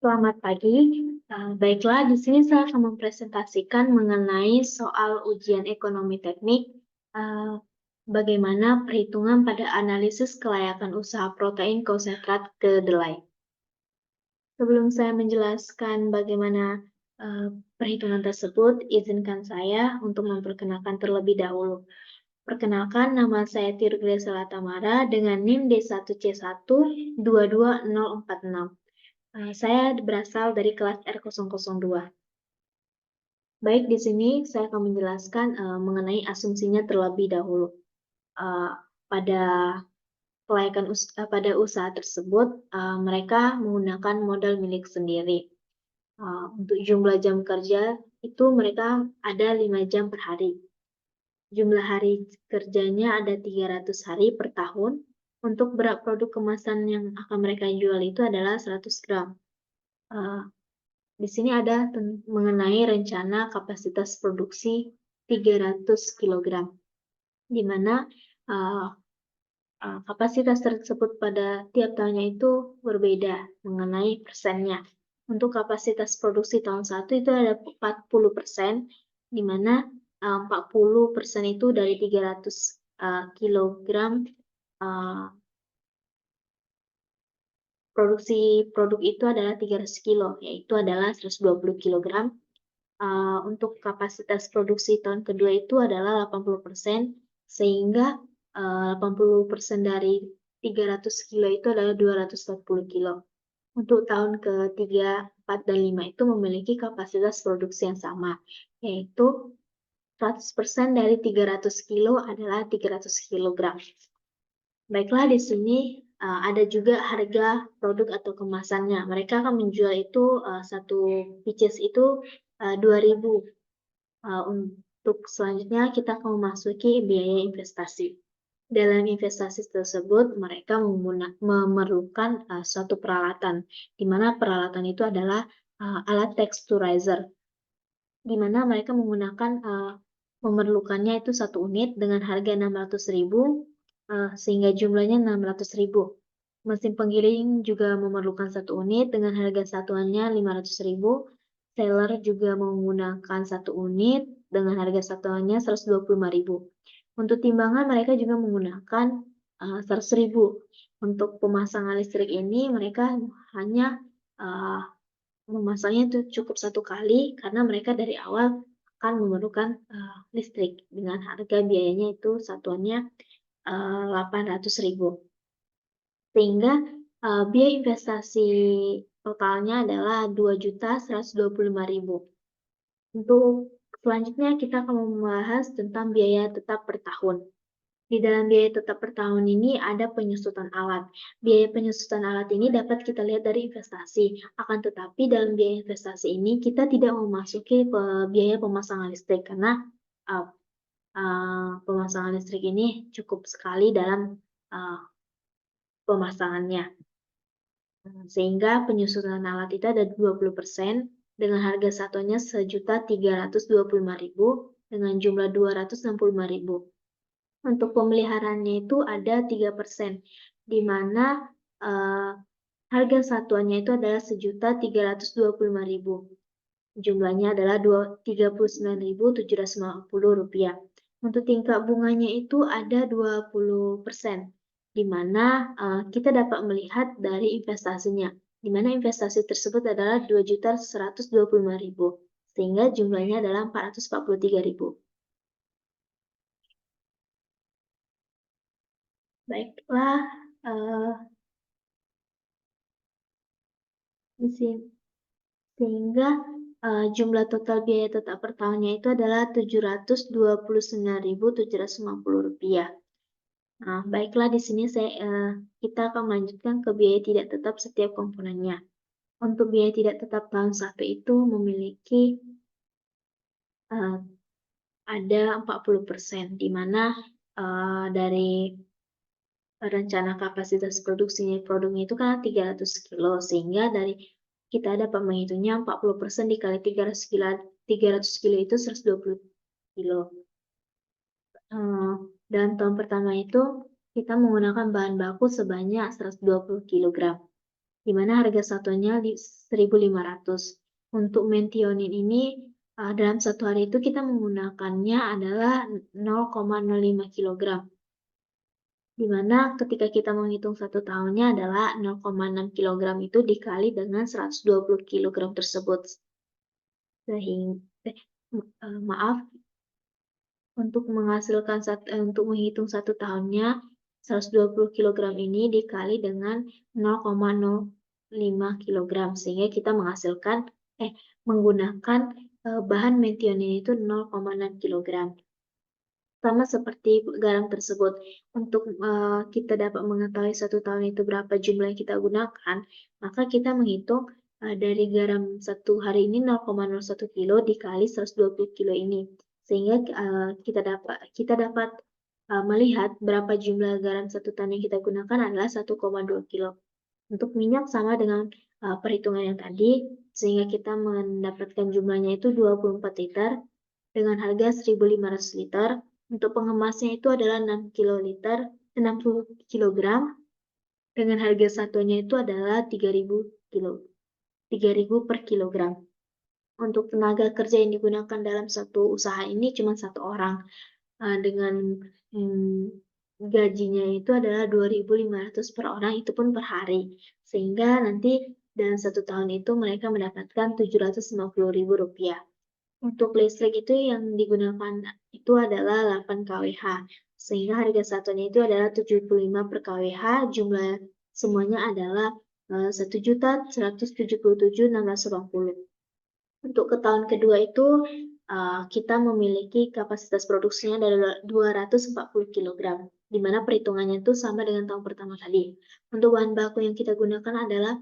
Selamat pagi. Baiklah, di sini saya akan mempresentasikan mengenai soal ujian ekonomi teknik, eee, bagaimana perhitungan pada analisis kelayakan usaha protein konsentrat kedelai. Sebelum saya menjelaskan bagaimana perhitungan tersebut, izinkan saya untuk memperkenalkan terlebih dahulu. Perkenalkan, nama saya Tiru Grace Latamara dengan NIM D1C1 22046. Saya berasal dari kelas R002. Baik, di sini saya akan menjelaskan mengenai asumsinya terlebih dahulu. Uh, pada pada usaha tersebut, mereka menggunakan modal milik sendiri. Untuk jumlah jam kerja itu mereka ada 5 jam per hari. Jumlah hari kerjanya ada 300 hari per tahun. Untuk berat produk kemasan yang akan mereka jual itu adalah 100 gram. Di sini ada mengenai rencana kapasitas produksi 300 kg, di mana kapasitas tersebut pada tiap tahunnya itu berbeda mengenai persennya. Untuk kapasitas produksi tahun 1 itu ada 40%, di mana 40% itu dari 300 kilogram produksi produk itu adalah 300 kilo, yaitu adalah 120 kilogram. Untuk kapasitas produksi tahun kedua itu adalah 80%, sehingga 80% dari 300 kilo itu adalah 240 kilo. Untuk tahun ketiga, 4, dan 5 itu memiliki kapasitas produksi yang sama, yaitu 100% dari 300 kilo adalah 300 kilogram. Baiklah, di sini ada juga harga produk atau kemasannya. Mereka akan menjual itu satu pieces itu 2.000. Untuk selanjutnya kita akan memasuki biaya investasi. Dalam investasi tersebut mereka memerlukan suatu peralatan, di mana peralatan itu adalah alat texturizer, di mana mereka menggunakan memerlukannya itu 1 unit dengan harga 600.000, sehingga jumlahnya 600.000. Mesin penggiling juga memerlukan 1 unit dengan harga satuannya 500.000. Seller juga menggunakan 1 unit dengan harga satuannya 125.000. Untuk timbangan mereka juga menggunakan 100.000. Untuk pemasangan listrik ini mereka hanya memasangnya itu cukup 1 kali karena mereka dari awal akan memerlukan listrik dengan harga biayanya itu satuannya 800.000. Sehingga biaya investasi totalnya adalah 2.125.000. Untuk selanjutnya kita akan membahas tentang biaya tetap per tahun. Di dalam biaya tetap per tahun ini ada penyusutan alat. Biaya penyusutan alat ini dapat kita lihat dari investasi. Akan tetapi dalam biaya investasi ini kita tidak memasuki biaya pemasangan listrik karena pemasangan listrik ini cukup sekali dalam pemasangannya. Sehingga penyusutan alat itu ada 20% dengan harga satunya 1.325.000 dengan jumlah 265.000. Untuk pemeliharaannya itu ada 3%, di mana harga satuannya itu adalah 1.325.000. Jumlahnya adalah 39.750 rupiah. Untuk tingkat bunganya itu ada 20%, di mana kita dapat melihat dari investasinya, di mana investasi tersebut adalah 2.125.000, sehingga jumlahnya adalah 443.000. Baiklah, di sini sehingga jumlah total biaya tetap per tahunnya itu adalah 729.750 rupiah. Nah, baiklah, di sini kita akan melanjutkan ke biaya tidak tetap setiap komponennya. Untuk biaya tidak tetap tahun 1 itu memiliki ada 40%, di mana dari rencana kapasitas produksinya produknya itu kan 300 kilo, sehingga dari kita dapat menghitungnya 40% dikali 300 kilo itu 120 kilo. Dan tahun pertama itu kita menggunakan bahan baku sebanyak 120 kg. di mana harga satuannya di 1.500. Untuk metionin ini dalam satu hari itu kita menggunakannya adalah 0,05 kg, di mana ketika kita menghitung satu tahunnya adalah 0,6 kg itu dikali dengan 120 kg tersebut. Maaf, untuk menghitung satu tahunnya, 120 kg ini dikali dengan 0,05 kg, sehingga kita menggunakan bahan metionin itu 0,6 kg. Sama seperti garam tersebut, untuk kita dapat mengetahui satu tahun itu berapa jumlah yang kita gunakan, maka kita menghitung dari garam satu hari ini 0,01 kilo dikali 120 kilo ini, sehingga kita dapat melihat berapa jumlah garam satu ton yang kita gunakan adalah 1,2 kilo. Untuk minyak sama dengan perhitungan yang tadi, sehingga kita mendapatkan jumlahnya itu 24 liter dengan harga 1.500 liter. Untuk pengemasnya itu adalah 60 kg dengan harga satuannya itu adalah 3.000 per kilogram. Untuk tenaga kerja yang digunakan dalam satu usaha ini cuma satu orang, dengan gajinya itu adalah 2.500 per orang, itu pun per hari, sehingga nanti dalam satu tahun itu mereka mendapatkan 750.000 rupiah. Untuk listrik itu yang digunakan itu adalah 8 kWh, sehingga harga satunya itu adalah 75 per kWh, jumlah semuanya adalah 1.177.680. Untuk ke tahun kedua itu kita memiliki kapasitas produksinya dari 240 kg, di mana perhitungannya itu sama dengan tahun pertama tadi. Untuk bahan baku yang kita gunakan adalah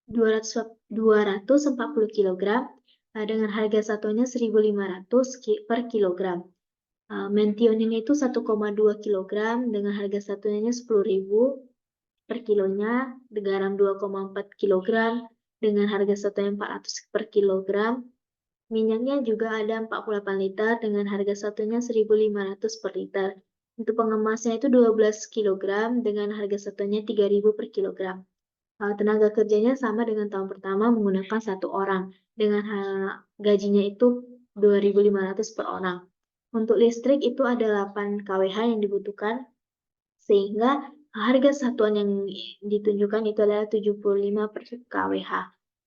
240 kg dengan harga satunya 1.500 per kilogram. Metionin itu 1,2 kg dengan harga satunya 10.000 per kilonya, garam 2,4 kg dengan harga satunya 400 per kilogram. Minyaknya juga ada 48 liter dengan harga satunya 1.500 per liter. Untuk pengemasnya itu 12 kg dengan harga satunya 3.000 per kilogram. Tenaga kerjanya sama dengan tahun pertama, menggunakan satu orang dengan gajinya itu 2.500 per orang. Untuk listrik itu ada 8 kWh yang dibutuhkan, sehingga harga satuan yang ditunjukkan itu adalah 75 per kWh,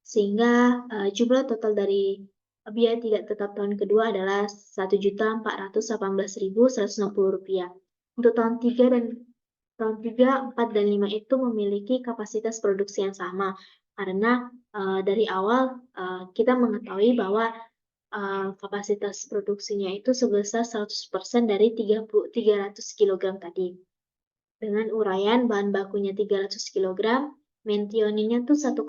sehingga jumlah total dari biaya tidak tetap tahun kedua adalah Rp1.418.160. Untuk tahun 3, 4, dan 5 itu memiliki kapasitas produksi yang sama, karena dari awal kita mengetahui bahwa kapasitas produksinya itu sebesar 100% dari 300 kg tadi. Dengan uraian bahan bakunya 300 kg, metioninnya tuh 1,5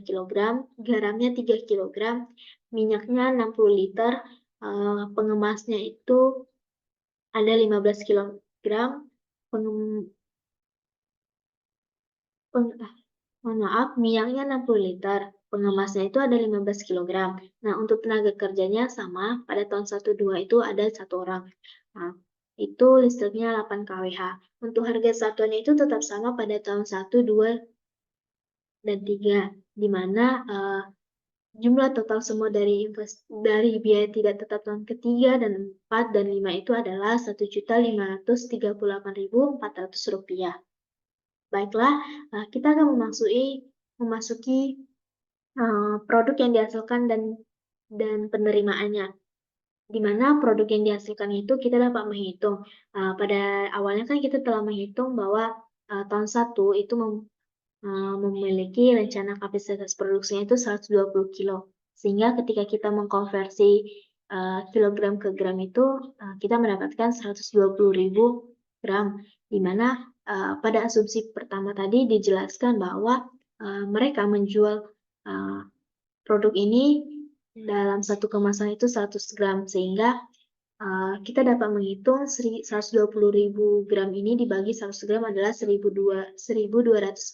kg, garamnya 3 kg, minyaknya 60 liter, pengemasnya itu ada 15 kg, minyaknya 60 liter, pengemasnya itu ada 15 kg. Nah, untuk tenaga kerjanya sama, pada tahun 1-2 itu ada satu orang. Nah, itu listriknya 8 kWh. Untuk harga satuannya itu tetap sama pada tahun 1, 2, dan 3, di mana jumlah total semua dari biaya tidak tetap tahun ketiga dan 4 dan 5 itu adalah Rp1.538.400. Baiklah, kita akan memasuki produk yang dihasilkan dan penerimaannya. Di mana produk yang dihasilkan itu kita dapat menghitung. Pada awalnya kan kita telah menghitung bahwa tahun 1 itu memiliki rencana kapasitas produksinya itu 120 kilo. Sehingga ketika kita mengkonversi kilogram ke gram itu, kita mendapatkan 120.000 gram. Di mana pada asumsi pertama tadi dijelaskan bahwa mereka menjual produk ini dalam satu kemasan itu 100 gram, sehingga kita dapat menghitung 120.000 gram ini dibagi 100 gram adalah 1.200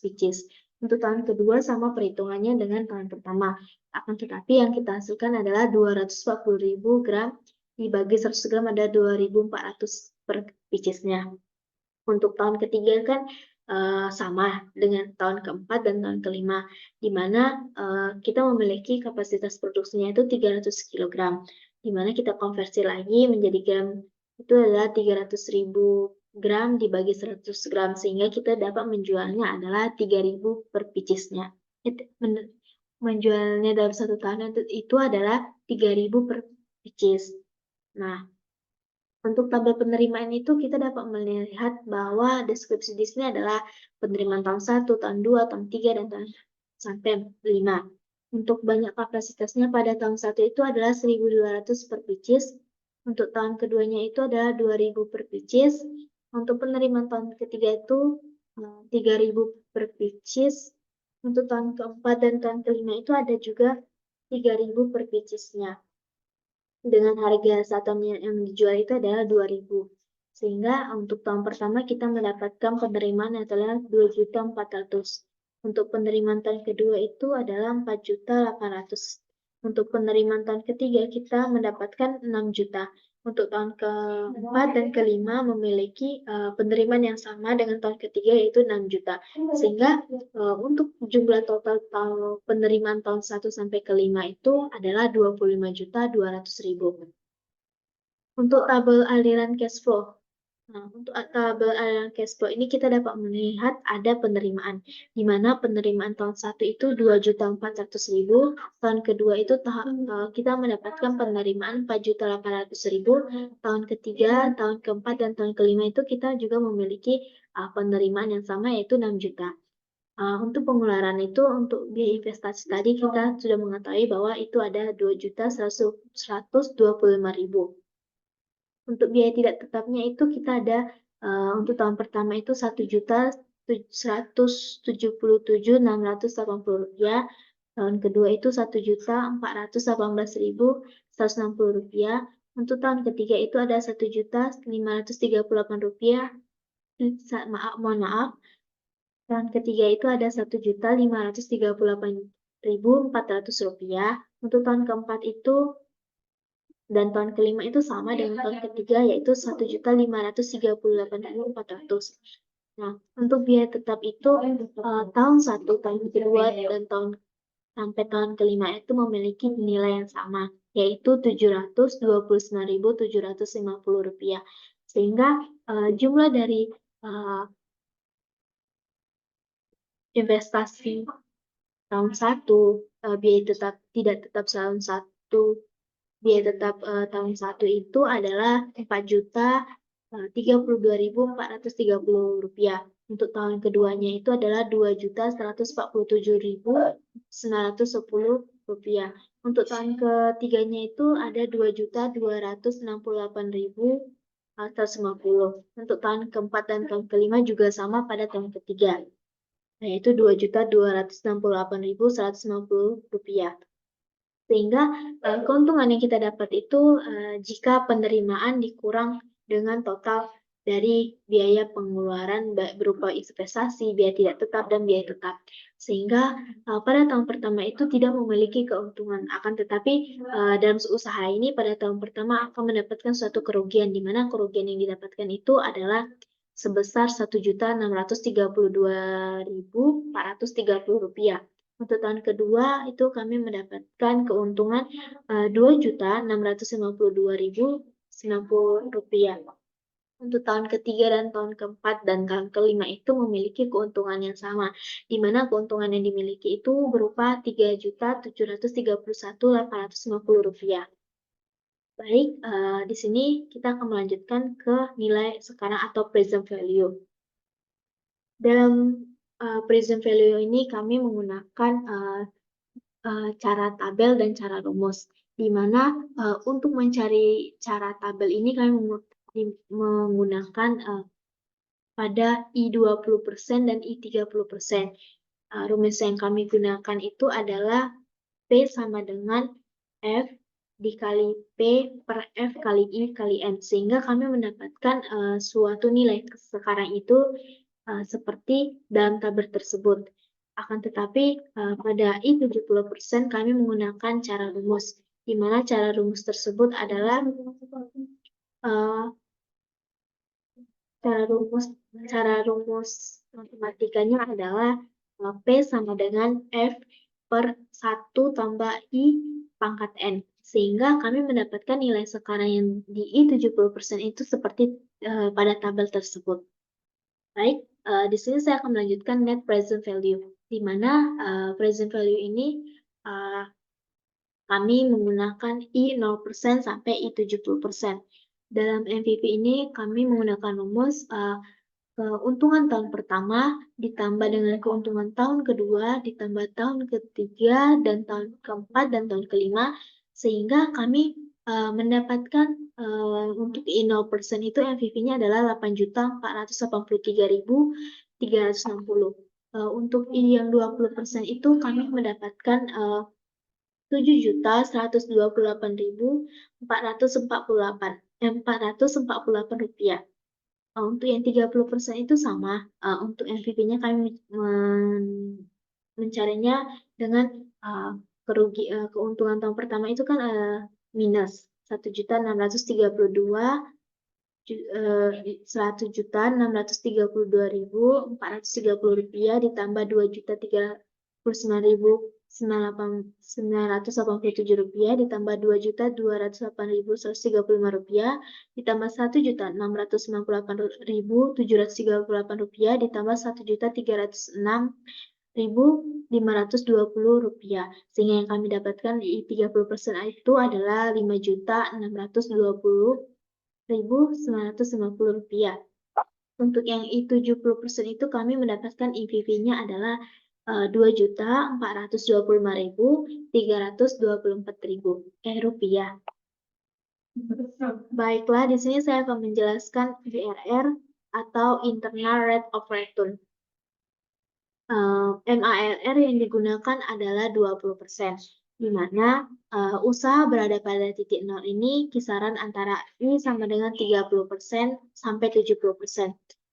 pieces. Untuk tahun kedua sama perhitungannya dengan tahun pertama. Akan tetapi yang kita hasilkan adalah 240.000 gram dibagi 100 gram ada 2.400 per piecesnya. Untuk tahun ketiga kan sama dengan tahun keempat dan tahun kelima, di mana kita memiliki kapasitas produksinya itu 300 kg, di mana kita konversi lagi menjadi gram itu adalah 300.000 gram dibagi 100 gram, sehingga kita dapat menjualnya adalah 3.000 per picisnya. Menjualnya dalam 1 tahun itu adalah 3.000 per picis. Nah, untuk tabel penerimaan itu kita dapat melihat bahwa deskripsi di sini adalah penerimaan tahun 1, tahun 2, tahun 3, dan tahun sampai 5. Untuk banyak kapasitasnya pada tahun 1 itu adalah 1.200 per picis. Untuk tahun keduanya itu adalah 2.000 per picis. Untuk penerimaan tahun ketiga itu 3.000 per picis. Untuk tahun keempat dan tahun kelima itu ada juga 3.000 per picisnya. Dengan harga satuan yang dijual itu adalah 2.000. Sehingga untuk tahun pertama kita mendapatkan penerimaan adalah 2.400.000. Untuk penerimaan tahun kedua itu adalah 4.800.000. Untuk penerimaan tahun ketiga kita mendapatkan 6 juta. Untuk tahun keempat dan kelima memiliki penerimaan yang sama dengan tahun ketiga yaitu 6 juta. Sehingga untuk jumlah total penerimaan tahun 1 sampai ke 5 itu adalah 25.200.000. Untuk tabel aliran cash flow. Nah, untuk tabel aliran cash flow ini kita dapat melihat ada penerimaan, di mana penerimaan tahun 1 itu 2.400.000, tahun kedua itu kita mendapatkan penerimaan 4.800.000, tahun ketiga, tahun keempat, dan tahun kelima itu kita juga memiliki penerimaan yang sama yaitu 6 juta. Untuk pengeluaran itu, untuk biaya investasi tadi kita sudah mengetahui bahwa itu ada 2.125.000. Untuk biaya tidak tetapnya itu kita ada untuk tahun pertama itu 1.177.680 rupiah, tahun kedua itu 1.418.160 rupiah, untuk tahun ketiga itu ada 1.538 rupiah, mohon maaf, tahun ketiga itu ada 1.538.400 rupiah, untuk tahun keempat itu dan tahun kelima itu sama dengan tahun ketiga yaitu 1.538.400. Nah, untuk biaya tetap itu tahun 1, tahun kedua, dan sampai tahun kelima itu memiliki nilai yang sama yaitu Rp729.750. Sehingga jumlah dari investasi tahun 1, biaya tetap tidak tetap tahun 1, biaya tetap tahun 1 itu adalah Rp4.032.430. Untuk tahun keduanya itu adalah Rp2.147.910. Untuk tahun ketiganya itu ada Rp2.268.150. Untuk tahun keempat dan tahun kelima juga sama pada tahun ketiga, yaitu Rp2.268.150. Sehingga keuntungan yang kita dapat itu jika penerimaan dikurang dengan total dari biaya pengeluaran berupa investasi, biaya tidak tetap, dan biaya tetap. Sehingga pada tahun pertama itu tidak memiliki keuntungan. Akan tetapi dalam usaha ini pada tahun pertama akan mendapatkan suatu kerugian, di mana kerugian yang didapatkan itu adalah sebesar Rp1.632.430. Untuk tahun kedua itu kami mendapatkan keuntungan Rp2.652.090. Untuk tahun ketiga dan tahun keempat dan tahun kelima itu memiliki keuntungan yang sama, di mana keuntungan yang dimiliki itu berupa Rp3.731.850. Baik, di sini kita akan melanjutkan ke nilai sekarang atau present value. Dalam present value ini kami menggunakan cara tabel dan cara rumus, di mana untuk mencari cara tabel ini kami menggunakan pada I20% dan I30%. Rumus yang kami gunakan itu adalah P sama dengan F dikali P per F kali I kali N, sehingga kami mendapatkan suatu nilai sekarang itu seperti dalam tabel tersebut. Akan tetapi pada I70% kami menggunakan cara rumus, di mana cara rumus tersebut adalah cara rumus matematikanya adalah P sama dengan F per 1 tambah I pangkat N. Sehingga kami mendapatkan nilai sekarang yang di I 70% itu seperti pada tabel tersebut. Baik, di sini saya akan melanjutkan net present value, di mana present value ini kami menggunakan I 0% sampai I 70%. Dalam MVP ini kami menggunakan rumus keuntungan tahun pertama ditambah dengan keuntungan tahun kedua ditambah tahun ketiga dan tahun keempat dan tahun kelima, sehingga kami mendapatkan untuk I 0% itu MVP-nya adalah 8.483.360. Untuk I yang 20% itu kami mendapatkan 7.128.448 rupiah. Untuk yang 30% itu sama. Untuk MVP-nya kami mencarinya dengan keuntungan tahun pertama itu kan minus 1.632.430 rupiah ditambah 2.039.987 rupiah ditambah 2.208.135 rupiah ditambah 1.698.738 rupiah ditambah 1.306.520 rupiah, sehingga yang kami dapatkan di 30% itu adalah 5.620.950 rupiah. Untuk yang I 70% itu kami mendapatkan MVP-nya adalah 2.425.324 rupiah. Baiklah, di sini saya akan menjelaskan IRR atau Internal Rate of Return. MARR yang digunakan adalah 20%, di mana usaha berada pada titik nol ini kisaran antara I sama dengan 30% sampai 70%.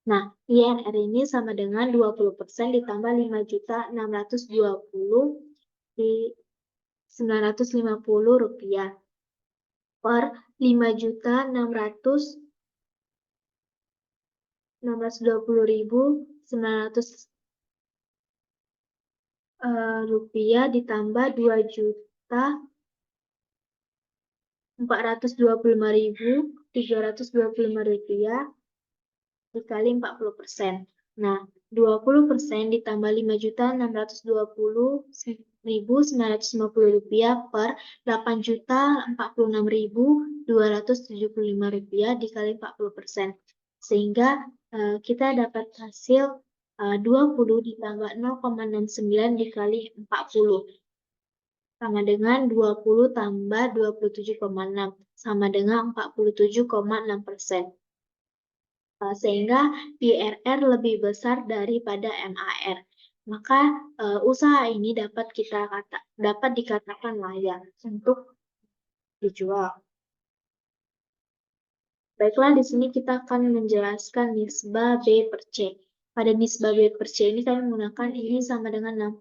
Nah, IRR ini sama dengan 20% ditambah 5.620.950 rupiah per 5.620.900 rupiah ditambah 2.425.325 rupiah dikali 40%. Nah, 20% ditambah 5.620.950 rupiah per 8.046.275 rupiah dikali 40%. Sehingga kita dapat hasil 20 ditambah 0,69 dikali 40 sama dengan 20 tambah 27,6 sama dengan 47,6%. Sehingga IRR lebih besar daripada MAR. Maka usaha ini dapat dikatakan layak untuk dijual. Baiklah, di sini kita akan menjelaskan nisbah B per C. Pada nisbah B per C ini kami menggunakan I sama dengan 0%,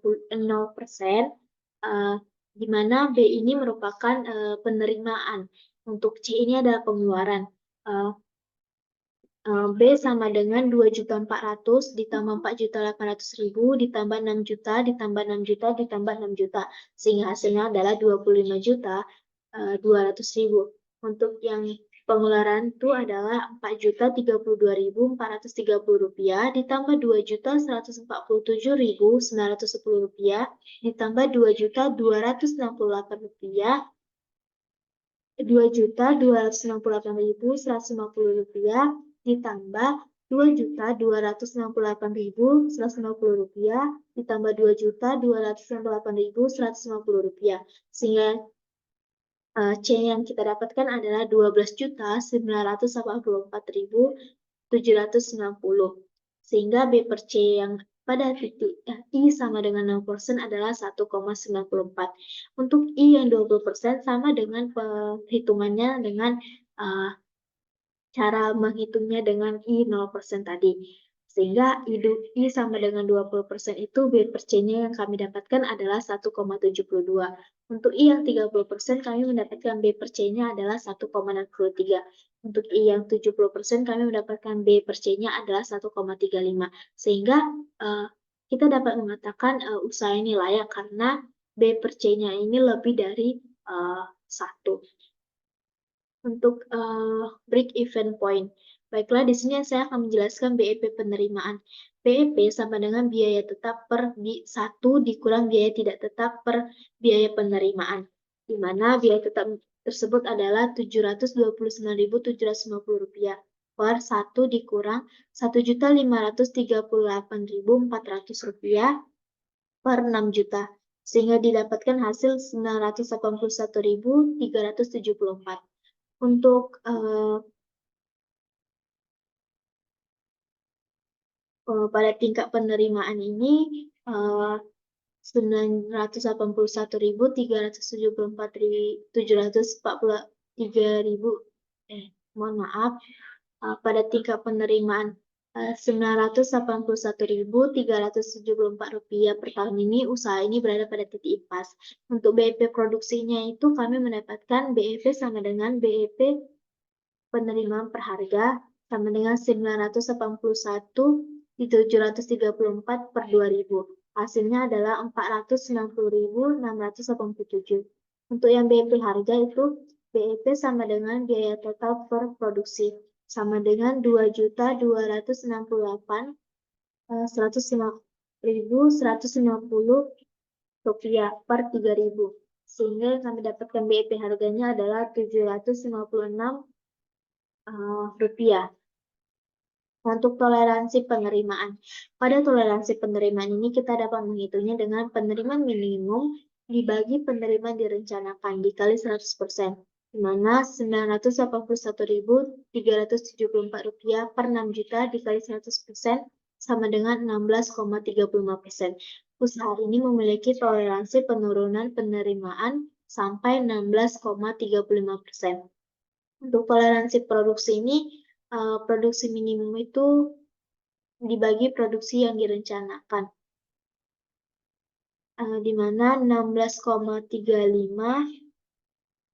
di mana B ini merupakan penerimaan. Untuk C ini adalah pengeluaran. B sama dengan 2.400.000 ditambah 4.800.000 ditambah 6 juta ditambah 6 juta ditambah 6 juta, sehingga hasilnya adalah 25.200.000. Untuk yang pengeluaran itu adalah 4.032.430 rupiah ditambah 2.147.910 rupiah ditambah 2.268 rupiah 2.268.150 rupiah ditambah 2.268.150 rupiah ditambah 2.268.150 rupiah, sehingga C yang kita dapatkan adalah 12.984.790, sehingga B per C yang pada titik I sama dengan 0% adalah 1,94. Untuk I yang 20% sama dengan perhitungannya dengan cara menghitungnya dengan I 0% tadi. Sehingga I sama dengan 20% itu B per C-nya yang kami dapatkan adalah 1,72. Untuk I yang 30% kami mendapatkan B per C-nya adalah 1,63. Untuk I yang 70% kami mendapatkan B per C-nya adalah 1,35. Sehingga kita dapat mengatakan usaha ini layak karena B per C-nya ini lebih dari 1. Untuk break even point. Baiklah, di sini saya akan menjelaskan BEP penerimaan. BEP sama dengan biaya tetap per 1 dikurang biaya tidak tetap per biaya penerimaan, di mana biaya tetap tersebut adalah Rp729.750 per 1 dikurang Rp1.538.400 per 6 juta, sehingga didapatkan hasil 981.374. Untuk pada tingkat penerimaan ini 981.374.743 mohon maaf, pada tingkat penerimaan Rp981.374 per tahun ini, usaha ini berada pada titik impas. Untuk BEP produksinya itu kami mendapatkan BEP sama dengan BEP penerimaan per harga sama dengan 981.734 per 2000. Hasilnya adalah 490.687. Untuk yang BEP harga itu BEP sama dengan biaya total per produksi sama dengan 2.268.150 rupiah per 3000, sehingga kami dapatkan BEP harganya adalah 756 rupiah. Untuk toleransi penerimaan. Pada toleransi penerimaan ini kita dapat menghitungnya dengan penerimaan minimum dibagi penerimaan direncanakan dikali 100%, di mana Rp981.374 per 6 juta dikali 100% sama dengan 16,35%. Usaha ini memiliki toleransi penurunan penerimaan sampai 16,35%. Untuk toleransi produksi ini, produksi minimum itu dibagi produksi yang direncanakan, di mana 16,35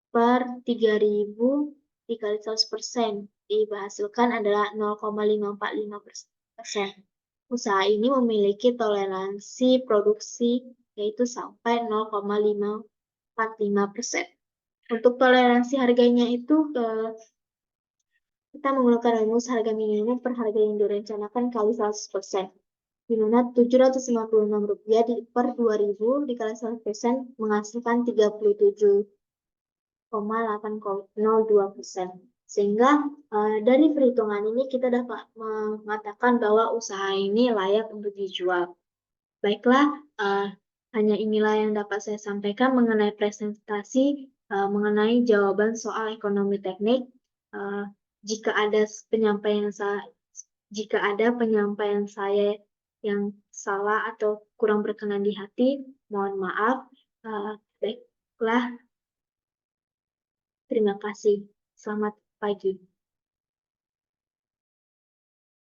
per 3000 dikali 100% dihasilkan adalah 0,545%. Usaha ini memiliki toleransi produksi yaitu sampai 0,545%. Untuk toleransi harganya itu kita menggunakan rumus harga minimum per harga yang direncanakan kali 100%, di mana Rp756 per 2000 dikali 100% menghasilkan 37,802%. Sehingga dari perhitungan ini kita dapat mengatakan bahwa usaha ini layak untuk dijual. Baiklah, hanya inilah yang dapat saya sampaikan mengenai presentasi mengenai jawaban soal ekonomi teknik. Jika ada penyampaian saya yang salah atau kurang berkenan di hati, mohon maaf. Baiklah, terima kasih. Selamat pagi.